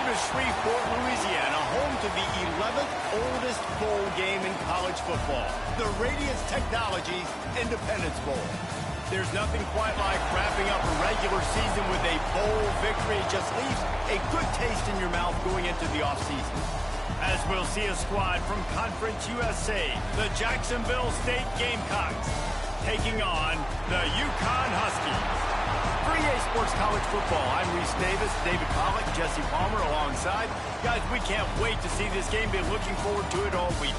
to Shreveport, Louisiana, home to the 11th oldest bowl game in college football, the Radiance Technologies Independence Bowl. There's nothing quite like wrapping up a regular season with a bowl victory. It just leaves a good taste in your mouth going into the offseason. As we'll see a squad from Conference USA, the Jacksonville State Gamecocks, taking on the Yukon Huskies. For EA Sports College Football, I'm Reese Davis, David Pollock, Jesse Palmer alongside. Guys, we can't wait to see this game. Been looking forward to it all week.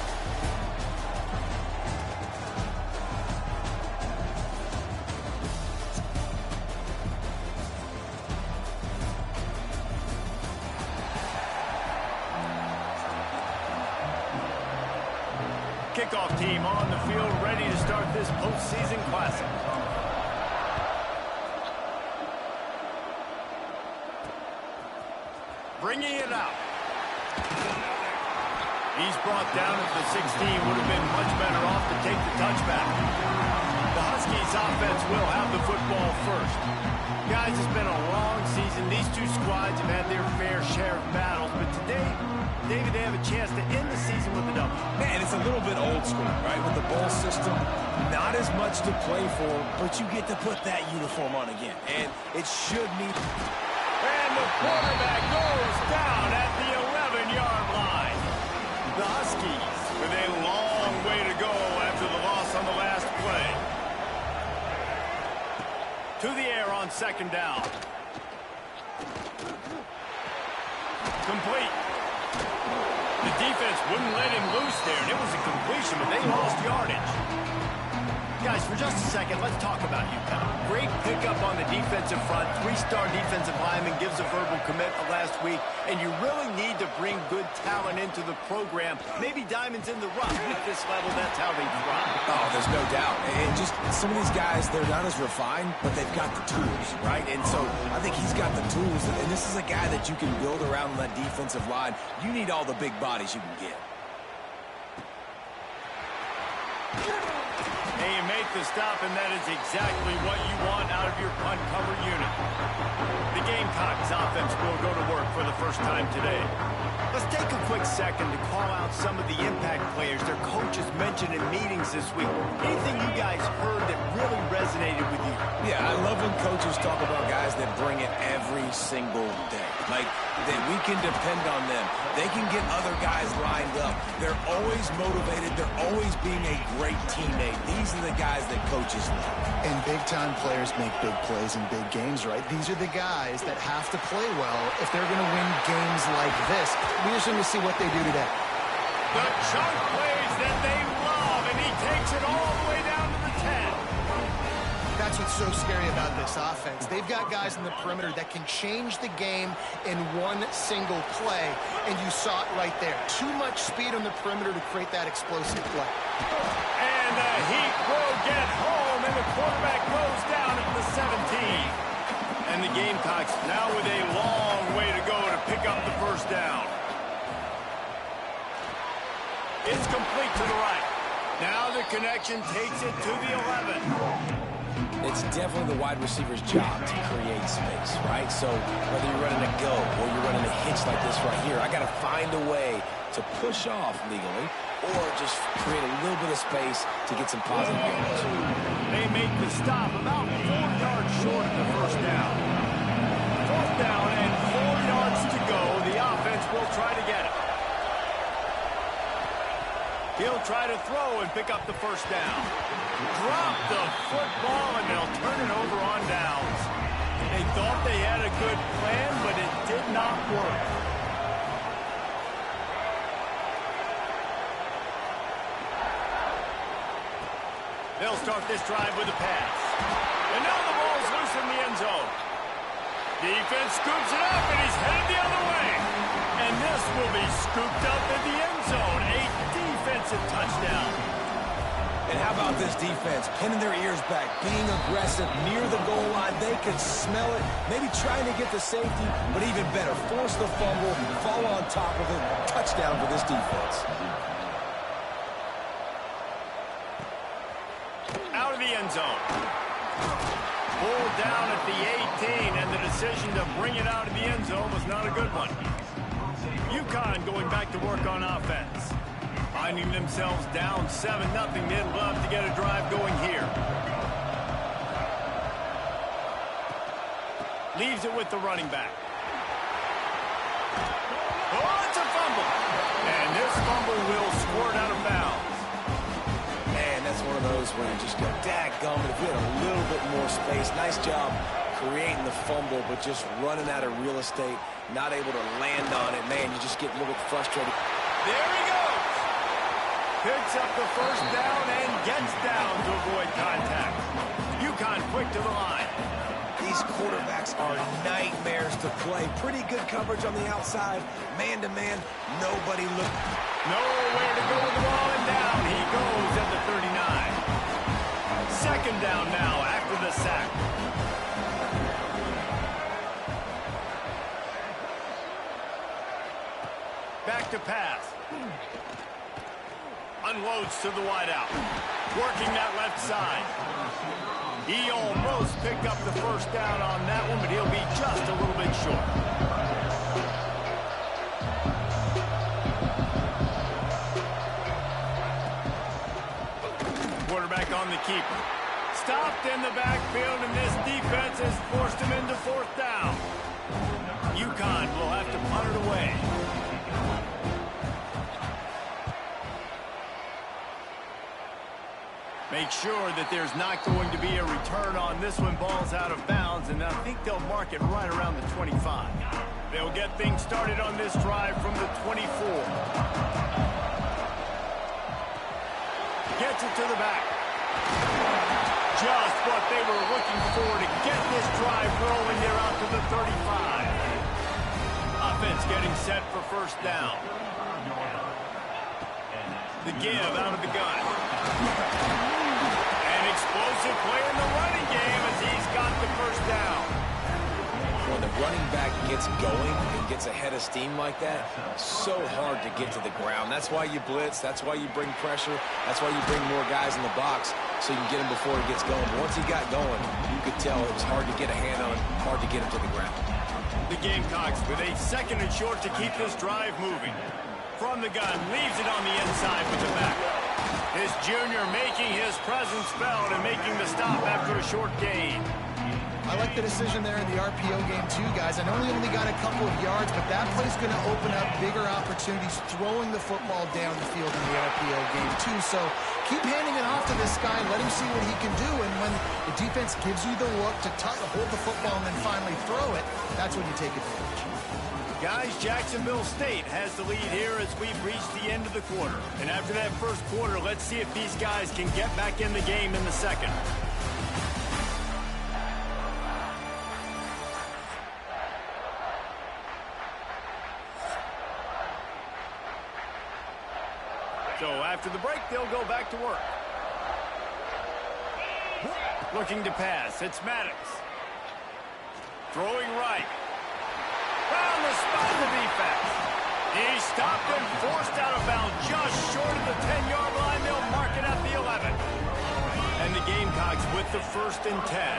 Kickoff team on the field, ready to start this postseason classic. Bringing it out. He's brought down at the 16. Would have been much better off to take the touchback. The Huskies offense will have the football first. Guys, it's been a long season. These two squads have had their fair share of battles, but today, David, they have a chance to end the season with a W. Man, it's a little bit old school, right? With the bowl system, not as much to play for, but you get to put that uniform on again. And it should mean... And the quarterback goes down at the 11-yard line. The Huskies with a long way to go after the loss on the last play. To the air on second down. Complete. The defense wouldn't let him loose there, and it was a completion, but they lost yardage. Guys, for just a second, let's talk about UConn. Great pickup on the defensive front. Three-star defensive lineman gives a verbal commit last week, and you really need to bring good talent into the program. Maybe diamonds in the rough. At this level, that's how they thrive. Oh, there's no doubt. And just some of these guys, they're not as refined, but they've got the tools, right? And so I think he's got the tools, and this is a guy that you can build around that defensive line. You need all the big bodies you can get. And you make the stop, and that is exactly what you want out of your punt cover unit. The Gamecocks offense will go to work for the first time today. Let's take a quick second to call out some of the impact players their coaches mentioned in meetings this week. Anything you guys heard that really resonated with you? Yeah, I love when coaches talk about guys that bring it every single day. Like, that we can depend on them. They can get other guys lined up. They're always motivated. They're always being a great teammate. These are the guys that coaches love. And big-time players make big plays in big games, right? These are the guys that have to play well if they're going to win games like this. We just need to see what they do today. The chunk plays that they love, and he takes it all the way down to the 10. That's what's so scary about this offense. They've got guys in the perimeter that can change the game in one single play, and you saw it right there. Too much speed on the perimeter to create that explosive play. And the Heat will get home, and the quarterback goes down at the 17. And the Gamecocks now with a long way to go to pick up the first down. It's complete to the right. Now the connection takes it to the 11. It's definitely the wide receiver's job to create space, right? So whether you're running a go or you're running a hitch like this right here, I got to find a way to push off legally or just create a little bit of space to get some positive yards. They make the stop about 4 yards short of the first down. Fourth down and 4 yards to go. The offense will try to get it. He'll try to throw and pick up the first down. Drop the football, and they'll turn it over on downs. They thought they had a good plan, but it did not work. They'll start this drive with a pass. And now the ball's loose in the end zone. Defense scoops it up, and he's headed the other way. And this will be scooped up in the end zone. A defensive touchdown. And how about this defense? Pinning their ears back, being aggressive near the goal line. They could smell it, maybe trying to get the safety, but even better, force the fumble, fall on top of it. Touchdown for this defense. Out of the end zone. Pulled down at the 18, and the decision to bring it out of the end zone was not a good one. UConn going back to work on offense. Finding themselves down 7-0, they'd love to get a drive going here. Leaves it with the running back. Oh, it's a fumble. And this fumble will squirt out of bounds. Man, that's one of those where you just go, dadgummit, if we had a little bit more space. Nice job creating the fumble, but just running out of real estate, not able to land on it. Man, you just get a little bit frustrated. There he goes. Picks up the first down and gets down to avoid contact. UConn quick to the line. These quarterbacks are nightmares to play. Pretty good coverage on the outside. Man-to-man, nobody look. Nowhere to go with the ball, and down he goes at the 39. Second down now after the sack. Back to pass. Unloads to the wideout. Working that left side. He almost picked up the first down on that one, but he'll be just a little bit short. Quarterback on the keeper. Stopped in the backfield, and this defense has forced him into fourth down. UConn will have to punt it away. Make sure that there's not going to be a return on this one. Ball's out of bounds, and I think they'll mark it right around the 25. They'll get things started on this drive from the 24. Gets it to the back. Just what they were looking for to get this drive rolling there out to the 35. Offense getting set for first down. The give out of the gun. Explosive play in the running game as he's got the first down. When the running back gets going and gets ahead of steam like that, so hard to get to the ground. That's why you blitz. That's why you bring pressure. That's why you bring more guys in the box so you can get him before he gets going. But once he got going, you could tell it was hard to get a hand on him, hard to get him to the ground. The Gamecocks with a second and short to keep this drive moving. From the gun, leaves it on the inside with the back. This junior making his presence felt and making the stop after a short gain. I like the decision there in the RPO game too, guys. I know he only got a couple of yards, but that play's going to open up bigger opportunities throwing the football down the field in the RPO game too. So keep handing it off to this guy, let him see what he can do, and when the defense gives you the look to hold the football and then finally throw it, that's when you take advantage. Guys, Jacksonville State has the lead here as we've reached the end of the quarter. And after that first quarter, let's see if these guys can get back in the game in the second. So after the break, they'll go back to work. Looking to pass, it's Maddox. Throwing right. Found the spot in the defense. He stopped and forced out of bounds just short of the 10-yard line. They'll mark it at the 11. And the Gamecocks with the 1st and 10.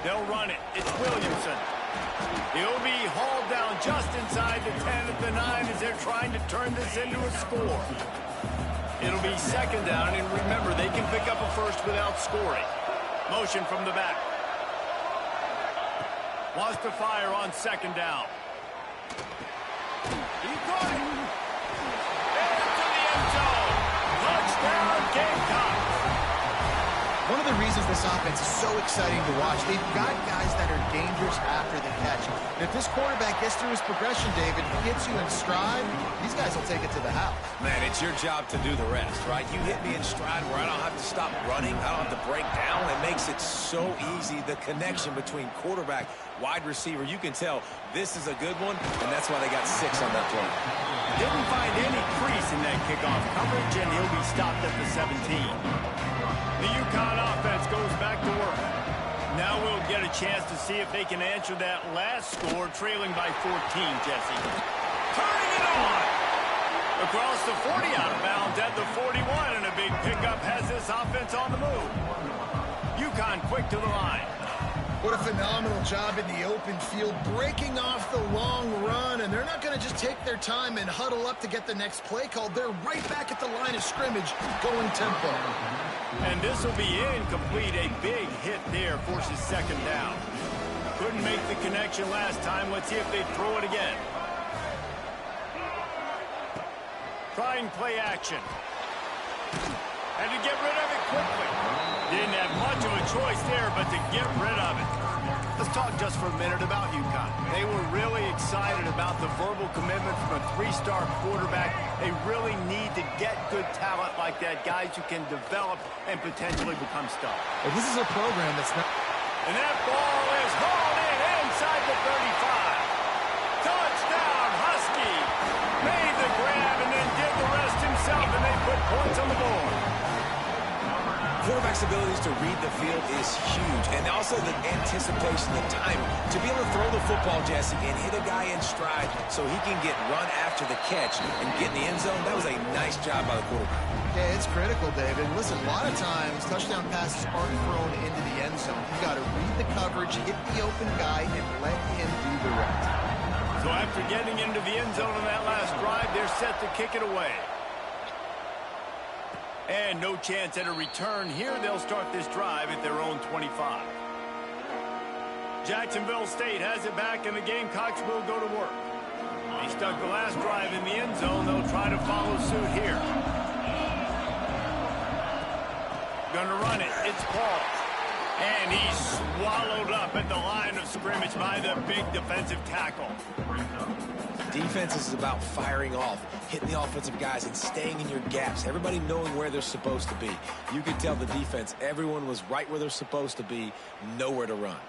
They'll run it. It's Williamson. He'll be hauled down just inside the 10 at the 9 as they're trying to turn this into a score. It'll be second down, and remember, they can pick up a first without scoring. Motion from the back. Wants to fire on second down. He caught it. Into the end zone. Touchdown, Gamecocks. One of the reasons this offense is so exciting to watch, they've got guys that are dangerous after the catch. And if this quarterback gets through his progression, David, hits you in stride, these guys will take it to the house. Man, it's your job to do the rest, right? You hit me in stride where I don't have to stop running. I don't have to break down. It makes it so easy, the connection between quarterback, wide receiver. You can tell this is a good one, and that's why they got 6 on that play. Didn't find any crease in that kickoff coverage, and he'll be stopped at the 17. The UConn offense goes back to work. Now we'll get a chance to see if they can answer that last score, trailing by 14, Jesse. Turning it on! Across the 40, out of bounds at the 41, and a big pickup has this offense on the move. UConn quick to the line. What a phenomenal job in the open field, breaking off the long run, and they're not going to just take their time and huddle up to get the next play called. They're right back at the line of scrimmage, going tempo. And this will be incomplete. A big hit there forces second down. Couldn't make the connection last time. Let's see if they throw it again. Trying play action. And to get rid of it quickly. Didn't have much of a choice there, but to get rid of it. Let's talk just for a minute about UConn. They were really excited about the verbal commitment from a three-star quarterback. They really need to get good talent like that, guys who can develop and potentially become stars. Well, this is a program that's not... And that ball is hauled in inside the 35. Touchdown, Husky. Made the grab and then did the rest himself, and they put points on the board. Quarterback's abilities to read the field is huge, and also the anticipation, the timing. To be able to throw the football, Jesse, and hit a guy in stride so he can get run after the catch and get in the end zone, that was a nice job by the quarterback. Yeah, it's critical, David. Listen, a lot of times, touchdown passes aren't thrown into the end zone. You got to read the coverage, hit the open guy, and let him do the rest. So after getting into the end zone on that last drive, they're set to kick it away. And no chance at a return here. They'll start this drive at their own 25. Jacksonville State has it back, and the Gamecocks will go to work. They stuck the last drive in the end zone. They'll try to follow suit here. Gonna run it. It's Paul. And he's swallowed up at the line of scrimmage by the big defensive tackle. Defense is about firing off, hitting the offensive guys, and staying in your gaps. Everybody knowing where they're supposed to be. You could tell the defense, everyone was right where they're supposed to be, nowhere to run.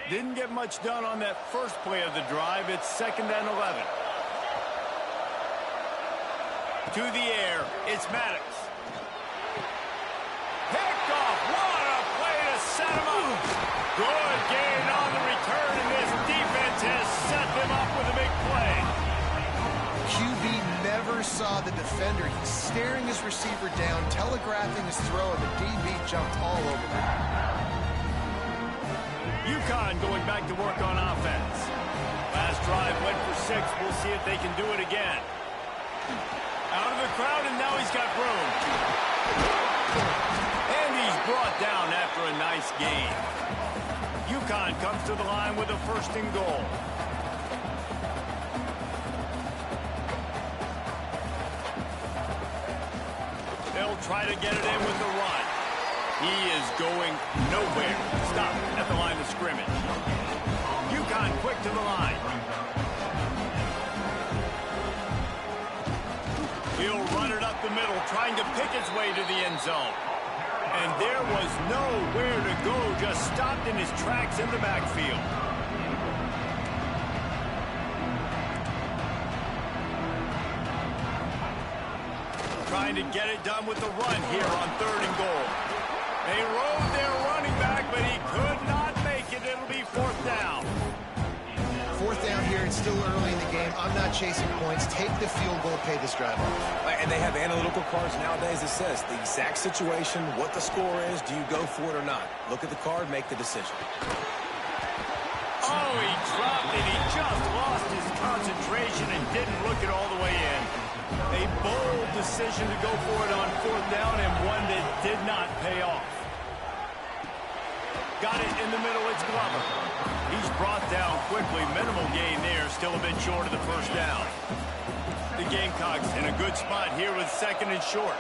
Didn't get much done on that first play of the drive. It's 2nd and 11. To the air, it's Maddox. Picked off. What a play to set him up. Good gain on the return, and this defense has set them up with a big play. QB never saw the defender. He's staring his receiver down, telegraphing his throw, and the DB jumped all over him. UConn going back to work on offense. Last drive went for 6. We'll see if they can do it again. Out of the crowd, and now he's got room. And he's brought down after a nice gain. UConn comes to the line with a 1st and goal. They'll try to get it in with the run. He is going nowhere. Stop at the line of scrimmage. UConn quick to the line. He'll run it up the middle, trying to pick its way to the end zone. And there was nowhere to go, just stopped in his tracks in the backfield. Trying to get it done with the run here on 3rd and goal. They rode their running back, but he could not make it. It'll be 4th down. 4th down here. It's still early in the game. I'm not chasing points. Take the field goal, pay this drive off. And they have analytical cards nowadays that says the exact situation, what the score is, do you go for it or not? Look at the card, make the decision. Oh, he dropped it. He just lost his concentration and didn't look it all the way in. A bold decision to go for it on 4th down, and one that did not pay off. Got it in the middle. It's Glover. He's brought down quickly. Minimal gain there. Still a bit short of the 1st down. The Gamecocks in a good spot here with 2nd and short.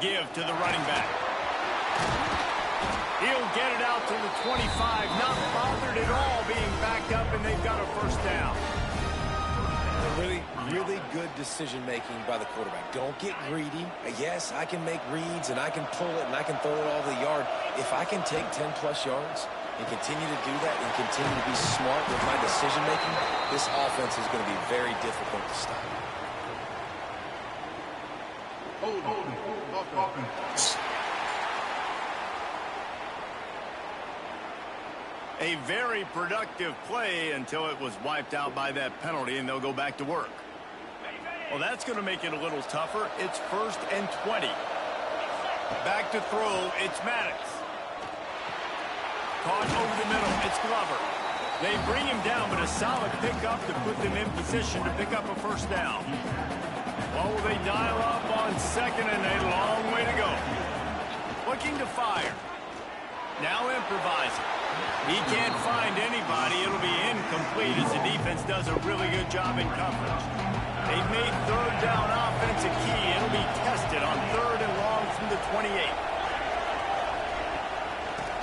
Give to the running back. He'll get it out to the 25. Not bothered at all being backed up, and they've got a 1st down. Really, really good decision-making by the quarterback. Don't get greedy. Yes, I can make reads, and I can pull it, and I can throw it all over the yard. If I can take 10-plus yards and continue to do that and continue to be smart with my decision-making, this offense is going to be very difficult to stop. A very productive play until it was wiped out by that penalty, and they'll go back to work. Well, that's going to make it a little tougher. It's 1st and 20. Back to throw, it's Maddox. Caught over the middle, it's Glover. They bring him down, but a solid pickup to put them in position to pick up a first down. Oh, they dial up on 2nd and a long way to go. Looking to fire. Now improvising. He can't find anybody. It'll be incomplete as the defense does a really good job in coverage. They've made 3rd down offense a key. It'll be tested on 3rd and long from the 28.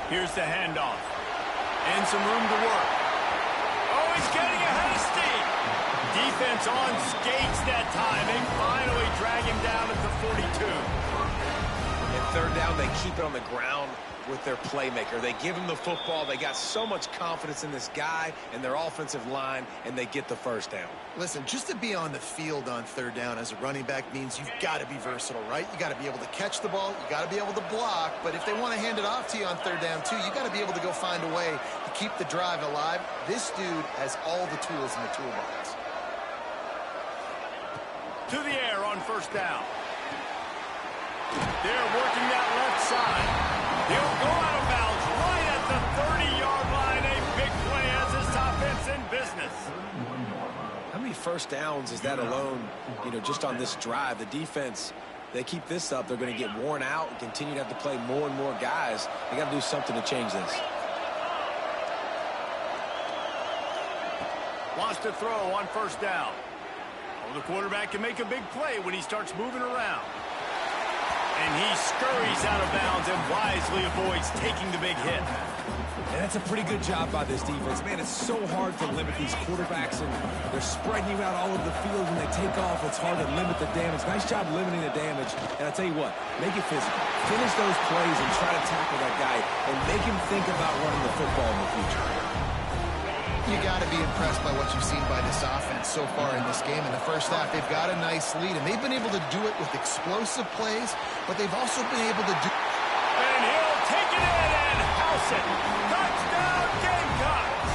Here's the handoff. And some room to work. Oh, he's getting ahead of steam. Defense on skates that time. They finally drag him down at the 42. And 3rd down, they keep it on the ground with their playmaker. They give him the football. They got so much confidence in this guy and their offensive line, and they get the first down. Listen, just to be on the field on 3rd down as a running back means you've got to be versatile, right? You got to be able to catch the ball. You got to be able to block. But if they want to hand it off to you on 3rd down, too, you got to be able to go find a way to keep the drive alive. This dude has all the tools in the toolbox. To the air on 1st down. They're working that left side. He'll go out of bounds right at the 30-yard line. A big play as this offense in business. How many first downs is that alone, just on this drive? The defense, they keep this up, they're going to get worn out and continue to have to play more and more guys. They got to do something to change this. Wants to throw on 1st down. Oh, the quarterback can make a big play when he starts moving around. And he scurries out of bounds and wisely avoids taking the big hit. And that's a pretty good job by this defense. Man, it's so hard to limit these quarterbacks, and they're spreading you out all over the field. When they take off, it's hard to limit the damage. Nice job limiting the damage. And I'll tell you what, make it physical. Finish those plays and try to tackle that guy and make him think about running the football in the future. You got to be impressed by what you've seen by this offense so far in this game. In the first half, they've got a nice lead, and they've been able to do it with explosive plays, but they've also been able to do... And he'll take it in and house it. Touchdown, Gamecocks!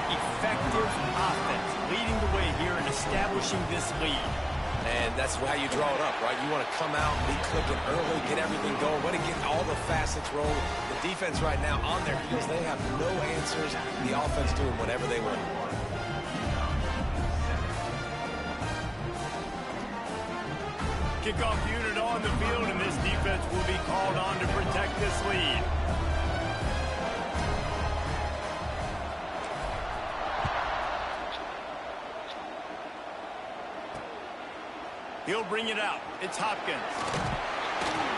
Effective offense leading the way here and establishing this lead. And that's how you draw it up, right? You want to come out, be clicking early, get everything going, want to get all the facets rolling. The defense right now on their heels, they have no answers. The offense doing whatever they want. Kickoff unit on the field, and this defense will be called on to protect this lead. He'll bring it out. It's Hopkins.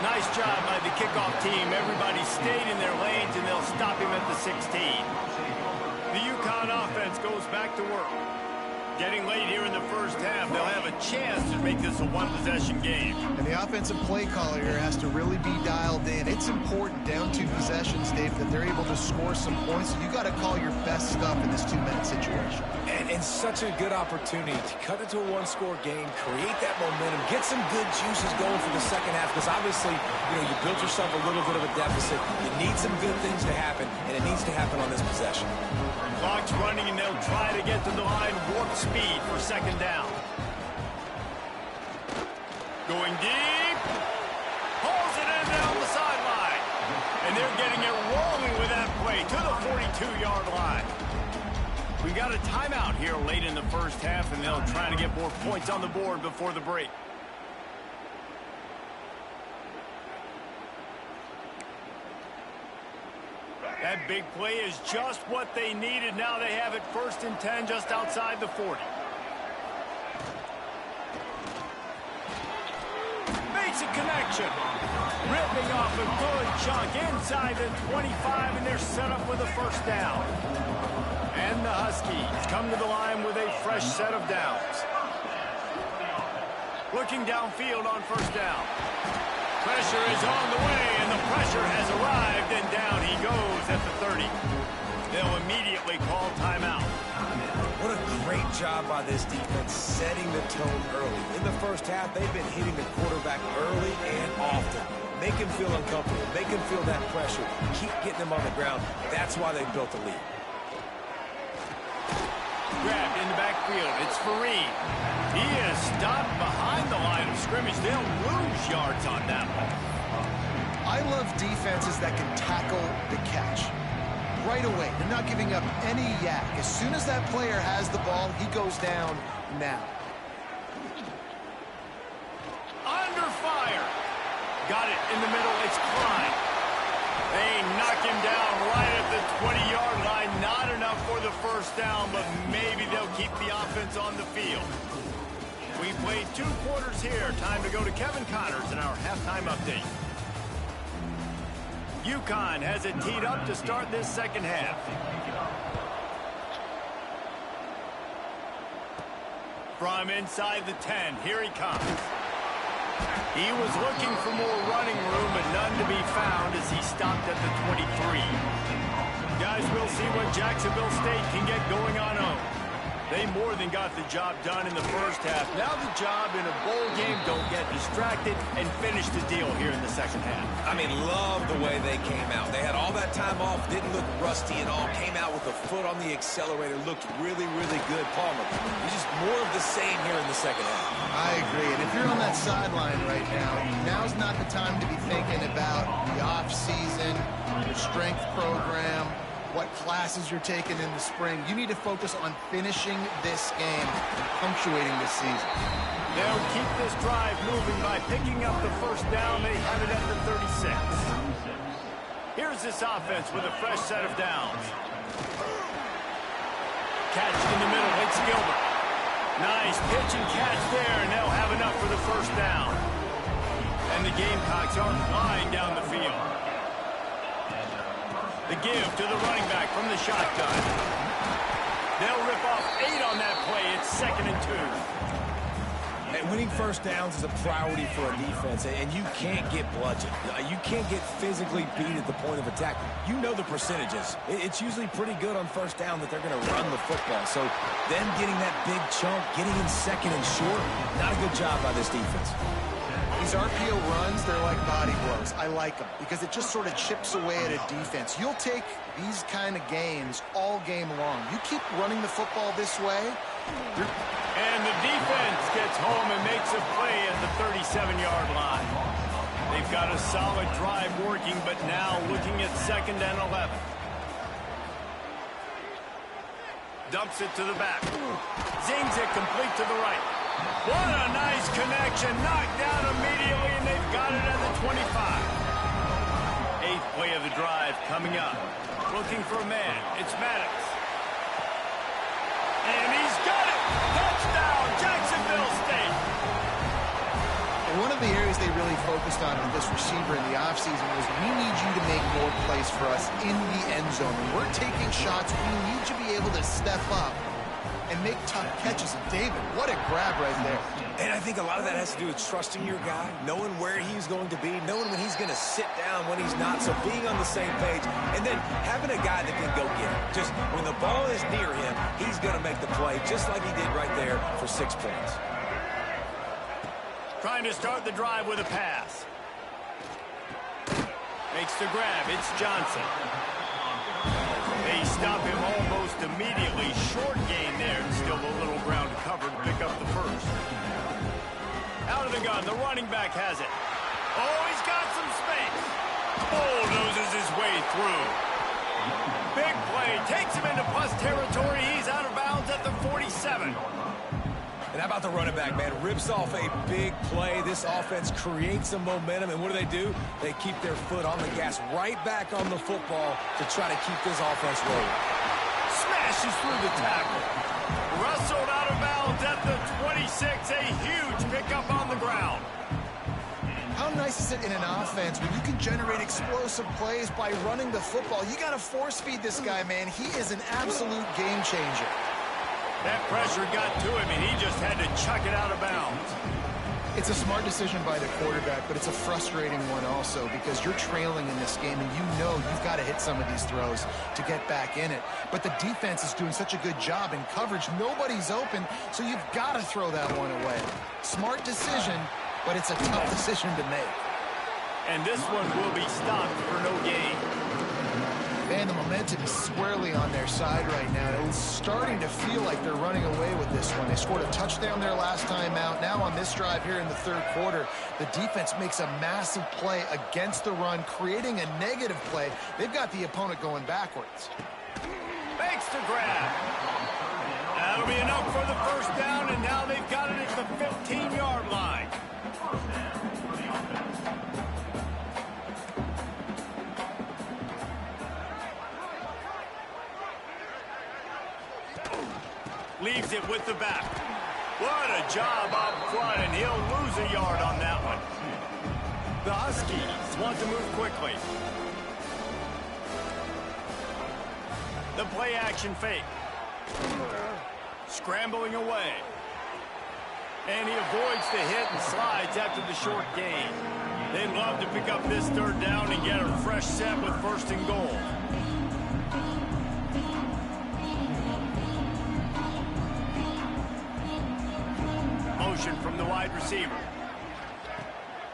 Nice job by the kickoff team. Everybody stayed in their lanes, and they'll stop him at the 16. The UConn offense goes back to work. Getting late here in the first half, they'll have a chance to make this a one-possession game. And the offensive play caller here has to really be dialed in. It's important down 2 possessions, Dave, that they're able to score some points. You got to call your best stuff in this 2-minute situation. And such a good opportunity to cut into a one-score game, create that momentum, get some good juices going for the second half, because obviously, you built yourself a little bit of a deficit. You need some good things to happen, and it needs to happen on this possession. Clock's running, and they'll try to get to the line warp speed for 2nd down. Going deep. Pulls it in down the sideline. And they're getting it rolling with that play to the 42-yard line. We got a timeout here late in the first half, and they'll try to get more points on the board before the break. That big play is just what they needed. Now they have it 1st and 10 just outside the 40. Makes a connection. Ripping off a good chunk inside the 25, and they're set up with a first down. And the Huskies come to the line with a fresh set of downs. Looking downfield on 1st down. Pressure is on the way, and the pressure has arrived, and down he goes at the 30. They'll immediately call timeout. What a great job by this defense setting the tone early. In the first half, they've been hitting the quarterback early and often. Make him feel uncomfortable. Make him feel that pressure. Keep getting him on the ground. That's why they built the lead. Grabbed in the backfield. It's Fareed. He is stopped behind the line of scrimmage. They'll lose yards on that one. I love defenses that can tackle the catch. Right away, they're not giving up any yak. As soon as that player has the ball, he goes down now. Under fire. Got it in the middle. It's Klein. They knock him down right at the 20-yard line. Not enough for the first down, but maybe they'll keep the offense on the field. We played 2 quarters here. Time to go to Kevin Connors in our halftime update. UConn has it teed up to start this second half. From inside the 10, here he comes. He was looking for more running room, but none to be found as he stopped at the 23. Guys, we'll see what Jacksonville State can get going on home. They more than got the job done in the first half. Now the job in a bowl game, don't get distracted and finish the deal here in the second half. I mean, love the way they came out. They had all that time off, didn't look rusty at all, came out with a foot on the accelerator, looked really, really good. Palmer, it's just more of the same here in the second half. I agree, and if you're on that sideline right now, now's not the time to be thinking about the off-season, your strength program, what classes you're taking in the spring. You need to focus on finishing this game and punctuating this season. They'll keep this drive moving by picking up the first down. They have it at the 36. Here's this offense with a fresh set of downs. Catch in the middle. It's Gilbert. Nice pitch and catch there, and they'll have enough for the first down. And the Gamecocks are flying down the field. The give to the running back from the shotgun. They'll rip off 8 on that play. It's 2nd and 2. And winning first downs is a priority for a defense, and you can't get bludgeoned. You can't get physically beat at the point of attack. You know the percentages. It's usually pretty good on first down that they're going to run the football. So them getting that big chunk, getting in 2nd and short, not a good job by this defense. These RPO runs, they're like body blows. I like them because it just sort of chips away at a defense. You'll take these kind of games all game long. You keep running the football this way. And the defense gets home and makes a play at the 37-yard line. They've got a solid drive working, but now looking at 2nd and 11. Dumps it to the back. Zings it complete to the right. What a nice connection. Knocked down immediately, and they've got it at the 25. 8th play of the drive coming up. Looking for a man. It's Maddox. And he's got it. Touchdown, Jacksonville State. One of the areas they really focused on with this receiver in the offseason was we need you to make more plays for us in the end zone. When we're taking shots, we need you to be able to step up and make tough catches. And David, what a grab right there. And I think a lot of that has to do with trusting your guy, knowing where he's going to be, knowing when he's going to sit down, when he's not. So being on the same page, and then having a guy that can go get it. Just when the ball is near him, he's going to make the play, just like he did right there for 6 points. Trying to start the drive with a pass. Makes the grab. It's Johnson. They stop him almost immediately. Short gain there. Still a little ground to cover to pick up the first. Out of the gun. The running back has it. Oh, he's got some space. Bulldozes his way through. Big play. Takes him into plus territory. He's out of bounds at the 47. And how about the running back, man? Rips off a big play. This offense creates some momentum, and what do? They keep their foot on the gas right back on the football to try to keep this offense rolling. Smashes through the tackle. Wrestled out of bounds at the 26. A huge pickup on the ground. How nice is it in an offense when you can generate explosive plays by running the football? You got to force feed this guy, man. He is an absolute game changer. That pressure got to him, and he just had to chuck it out of bounds. It's a smart decision by the quarterback, but it's a frustrating one also because you're trailing in this game, and you know you've got to hit some of these throws to get back in it. But the defense is doing such a good job in coverage. Nobody's open, so you've got to throw that one away. Smart decision, but it's a tough decision to make. And this one will be stopped for no gain. Man, the momentum is squarely on their side right now. It's starting to feel like they're running away with this one. They scored a touchdown their last time out. Now on this drive here in the third quarter, the defense makes a massive play against the run, creating a negative play. They've got the opponent going backwards. Fakes to grab. That'll be enough for the first down, and now they've got it at the 15-yard line. Leaves it with the back. What a job up front, and he'll lose a yard on that one. The Huskies want to move quickly. The play action fake. Scrambling away. And he avoids the hit and slides after the short gain. They'd love to pick up this third down and get a fresh set with first and goal. Motion from the wide receiver.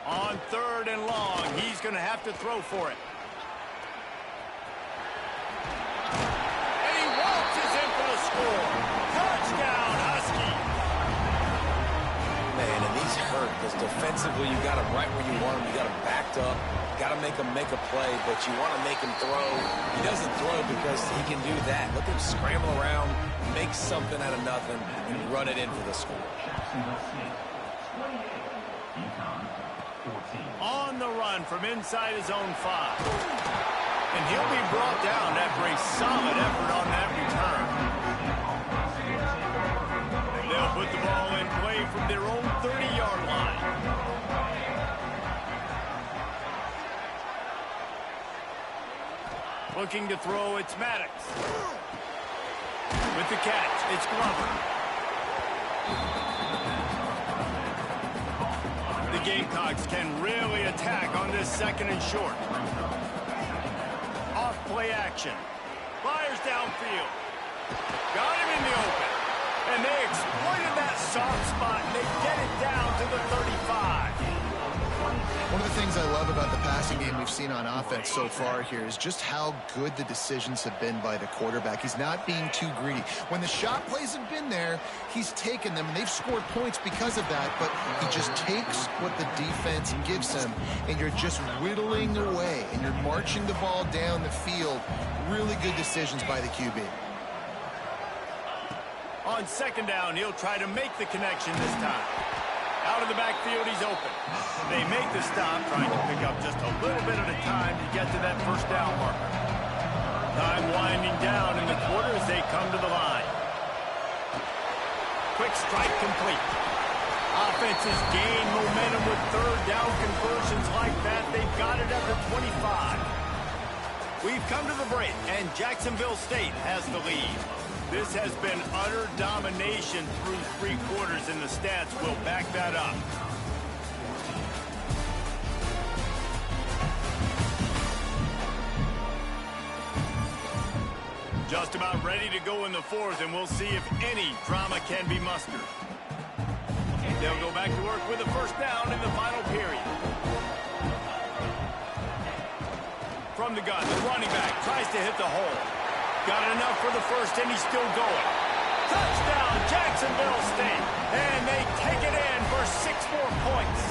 On third and long, he's going to have to throw for it. And he waltzes in for the score. Touchdown, Husky. Man, and he's hurt because defensively you got him right where you want him. You got him backed up. You got to make him make a play, but you want to make him throw. He doesn't throw because he can do that. Look at him scramble around, make something out of nothing, and run it in for the score. On the run from inside his own 5. And he'll be brought down after a solid effort on that return. They'll put the ball in play from their own 30-yard line. Looking to throw, it's Maddox. With the catch, it's Glover. The Gamecocks can really attack on this second and short. Off play action. Fires downfield. Got him in the open. And they exploited that soft spot, and they get it down to the 35. One of the things I love about the passing game we've seen on offense so far here is just how good the decisions have been by the quarterback. He's not being too greedy. When the shot plays have been there, he's taken them, and they've scored points because of that, but he just takes what the defense gives him, and you're just whittling away, and you're marching the ball down the field. Really good decisions by the QB. On second down, he'll try to make the connection this time. Out of the backfield, he's open. They make the stop, trying to pick up just a little bit at a time to get to that first down marker. Time winding down in the quarter as they come to the line. Quick strike complete. Offenses gain momentum with third down conversions like that. They've got it at the 25. We've come to the break, and Jacksonville State has the lead. This has been utter domination through 3 quarters, and the stats will back that up. Just about ready to go in the fourth, and we'll see if any drama can be mustered. They'll go back to work with a first down in the final period. From the gun, the running back tries to hit the hole. Got enough for the first, and he's still going. Touchdown, Jacksonville State. And they take it in for 6 more points.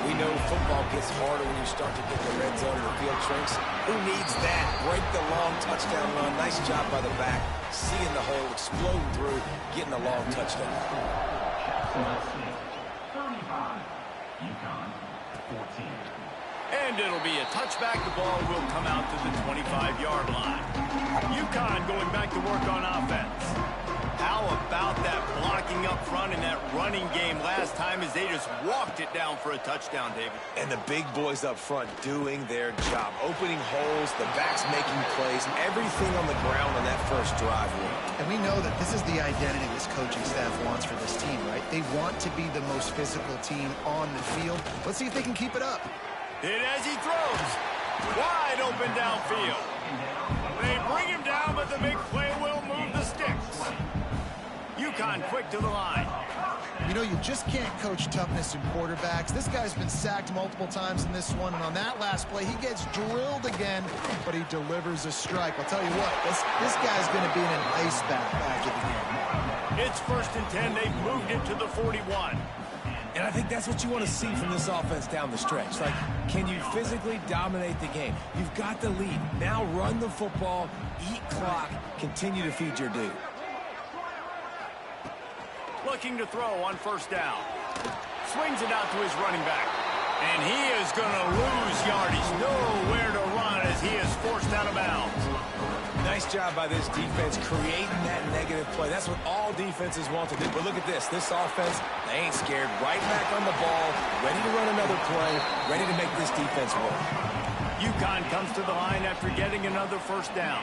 We know football gets harder when you start to get the red zone and the field shrinks. Who needs that? Break the long touchdown run. Nice job by the back. Seeing the hole, exploding through, getting a long touchdown. And it'll be a touchback. The ball will come out to the 25-yard line. UConn going back to work on offense. How about that blocking up front and that running game last time as they just walked it down for a touchdown, David? And the big boys up front doing their job. Opening holes, the backs making plays, everything on the ground on that first drive. And we know that this is the identity this coaching staff wants for this team, right? They want to be the most physical team on the field. Let's see if they can keep it up. Hit as he throws. Wide open downfield. They bring him down, but the big play will move the sticks. UConn quick to the line. You know, you just can't coach toughness in quarterbacks. This guy's been sacked multiple times in this one, and on that last play, he gets drilled again, but he delivers a strike. I'll tell you what, this guy's going to be in an ice bath after the game. It's 1st and 10. They've moved it to the 41. And I think that's what you want to see from this offense down the stretch. Like, can you physically dominate the game? You've got the lead. Now run the football, eat clock, continue to feed your dude. Looking to throw on 1st down. Swings it out to his running back. And he is going to lose yardage. Nowhere to run as he is forced out of bounds. Nice job by this defense creating that negative play. That's what all defenses want to do. But look at this. This offense, they ain't scared. Right back on the ball, ready to run another play, ready to make this defense work. UConn comes to the line after getting another 1st down.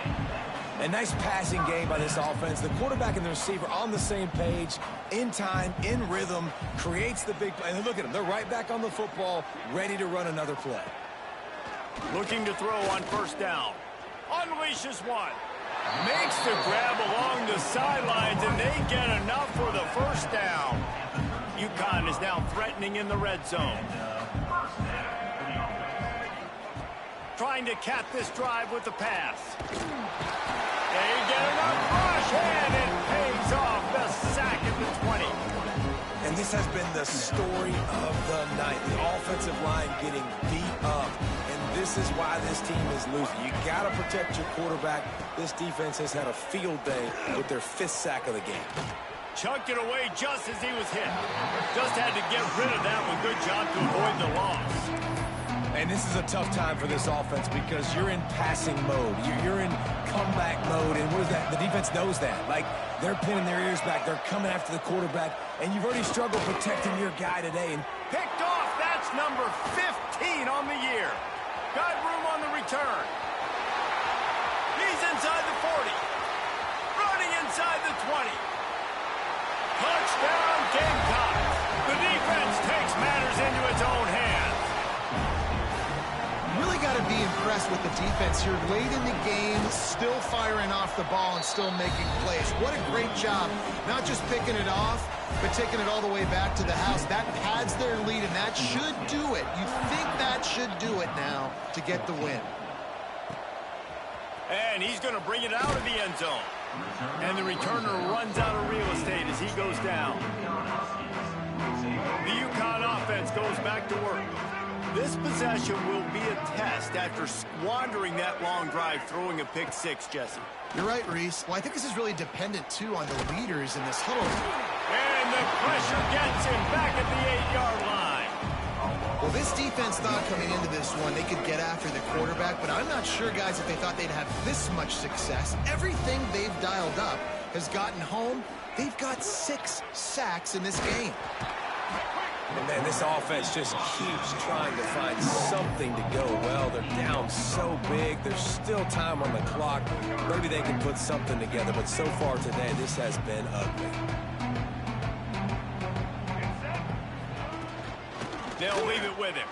A nice passing game by this offense. The quarterback and the receiver on the same page, in time, in rhythm, creates the big play. And look at them. They're right back on the football, ready to run another play. Looking to throw on 1st down. Unleashes one. Makes the grab along the sidelines, and they get enough for the 1st down. UConn is now threatening in the red zone. Trying to cap this drive with the pass. They get enough rush, and it pays off the sack at the 20. And this has been the story of the night. The offensive line getting beat up. And this is why this team is losing. You got to protect your quarterback. This defense has had a field day with their 5th sack of the game. Chucked it away just as he was hit. Just had to get rid of that one. Good job to avoid the loss. And this is a tough time for this offense because you're in passing mode. You're in comeback mode. And what is that? The defense knows that. Like, they're pinning their ears back. They're coming after the quarterback. And you've already struggled protecting your guy today. And picked off. That's number 15 on the year. Got room on the return. He's inside the 40. Running inside the 20. Touchdown, Gamecocks. The defense takes matters into its own hands. Really got to be impressed with the defense here. Late in the game, still firing off the ball and still making plays. What a great job. Not just picking it off, but taking it all the way back to the house. That pads their lead, and that should do it. You think that should do it now to get the win. And he's going to bring it out of the end zone. And the returner runs out of real estate as he goes down. The UConn offense goes back to work. This possession will be a test after squandering that long drive, throwing a pick 6, Jesse. You're right, Reese. Well, I think this is really dependent, too, on the leaders in this huddle. And the pressure gets him back at the 8-yard line. Well, this defense thought coming into this one they could get after the quarterback, but I'm not sure, guys, if they thought they'd have this much success. Everything they've dialed up has gotten home. They've got 6 sacks in this game. And man, this offense just keeps trying to find something to go well. They're down so big. There's still time on the clock. Maybe they can put something together, but so far today, this has been ugly. They'll leave it with him.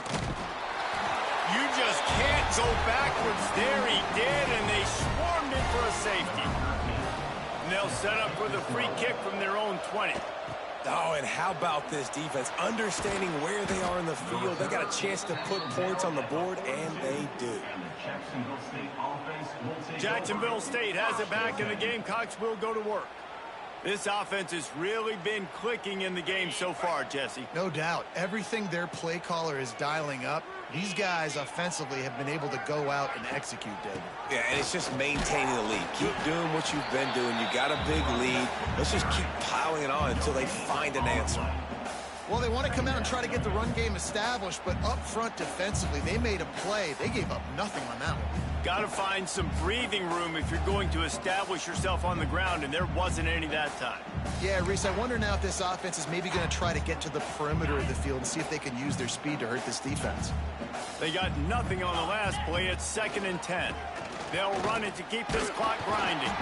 You just can't go backwards there. He did, and they swarmed it for a safety. And they'll set up for the free kick from their own 20. Oh, and how about this defense? Understanding where they are in the field. They got a chance to put points on the board, and they do. Jacksonville State has it back, and the Gamecocks will go to work. This offense has really been clicking in the game so far, Jesse. No doubt. Everything their play caller is dialing up, these guys offensively have been able to go out and execute, David. Yeah, and it's just maintaining the lead. Keep doing what you've been doing. You got a big lead. Let's just keep piling it on until they find an answer. Well, they want to come out and try to get the run game established, but up front defensively, they made a play. They gave up nothing on that one. Got to find some breathing room if you're going to establish yourself on the ground, and there wasn't any that time. Yeah, Reese, I wonder now if this offense is maybe going to try to get to the perimeter of the field and see if they can use their speed to hurt this defense. They got nothing on the last play. It's 2nd and 10. They'll run it to keep this clock grinding.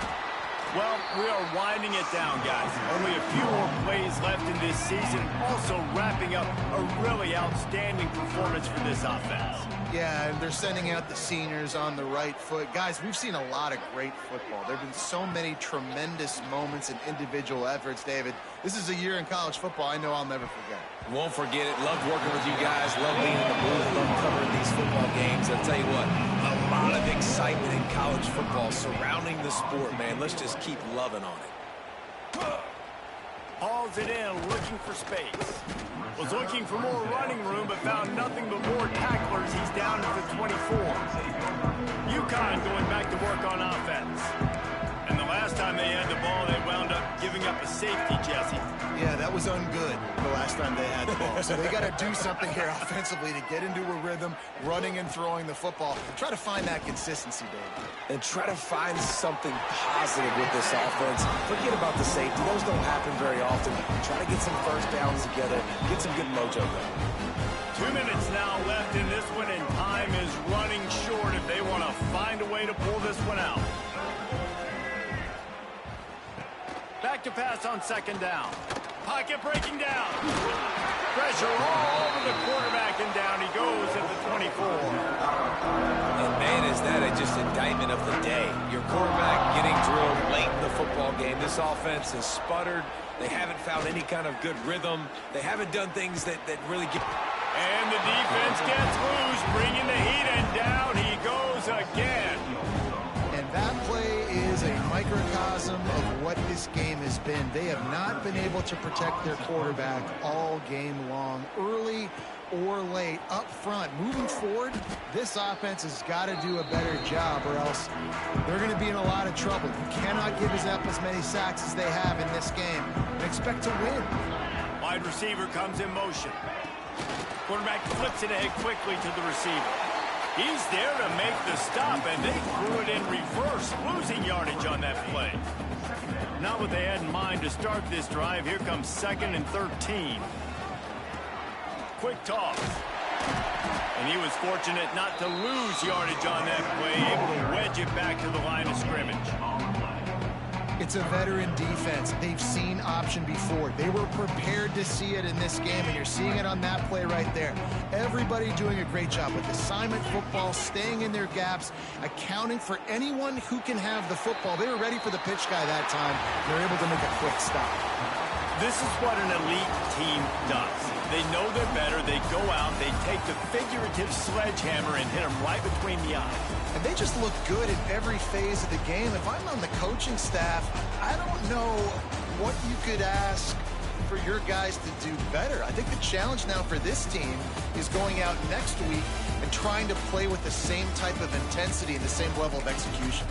Well, we are winding it down, guys. Only a few more plays left in this season. Also wrapping up a really outstanding performance for this offense. Yeah, and they're sending out the seniors on the right foot. Guys, we've seen a lot of great football. There have been so many tremendous moments and individual efforts, David. This is a year in college football I know I'll never forget. Won't forget it. Love working with you guys. Love being in the booth. Love covering these football games. I'll tell you what, a lot of excitement in college football surrounding the sport, man. Let's just keep loving on it. Hauls it in, looking for space. Was looking for more running room, but found nothing but more tacklers. He's down to the 24. UConn going back to work on offense. And the last time they had the ball, they wound up giving up a safety, Jesse. Yeah, that was ungood the last time they had the ball. So they got to do something here offensively to get into a rhythm, running and throwing the football. Try to find that consistency, Dave. And try to find something positive with this offense. Forget about the safety. Those don't happen very often. Try to get some first downs together. Get some good mojo going. 2 minutes now left in this one, and time is running short if they want to find a way to pull this one out. Back to pass on second down. Pocket breaking down. Pressure all over the quarterback, and down he goes at the 24. And man, is that just indictment of the day. Your quarterback getting drilled late in the football game. This offense has sputtered. They haven't found any kind of good rhythm. They haven't done things that really get... And the defense gets loose, bringing the heat, and down he goes again. And that play is a microcosm of what this game has been. They have not been able to protect their quarterback all game long, early or late, up front. Moving forward, this offense has got to do a better job, or else they're going to be in a lot of trouble. You cannot give up as many sacks as they have in this game and expect to win. Wide receiver comes in motion. Quarterback flips it ahead quickly to the receiver. He's there to make the stop, and they threw it in reverse, losing yardage on that play. Not what they had in mind to start this drive. Here comes 2nd and 13. Quick toss. And he was fortunate not to lose yardage on that play, able to wedge it back to the line of scrimmage. It's a veteran defense. They've seen option before. They were prepared to see it in this game, and you're seeing it on that play right there. Everybody doing a great job with assignment football, staying in their gaps, accounting for anyone who can have the football. They were ready for the pitch guy that time. They're able to make a quick stop. This is what an elite team does. They know they're better. They go out, they take the figurative sledgehammer and hit them right between the eyes. And they just look good in every phase of the game. If I'm on the coaching staff, I don't know what you could ask for your guys to do better. I think the challenge now for this team is going out next week and trying to play with the same type of intensity and the same level of execution.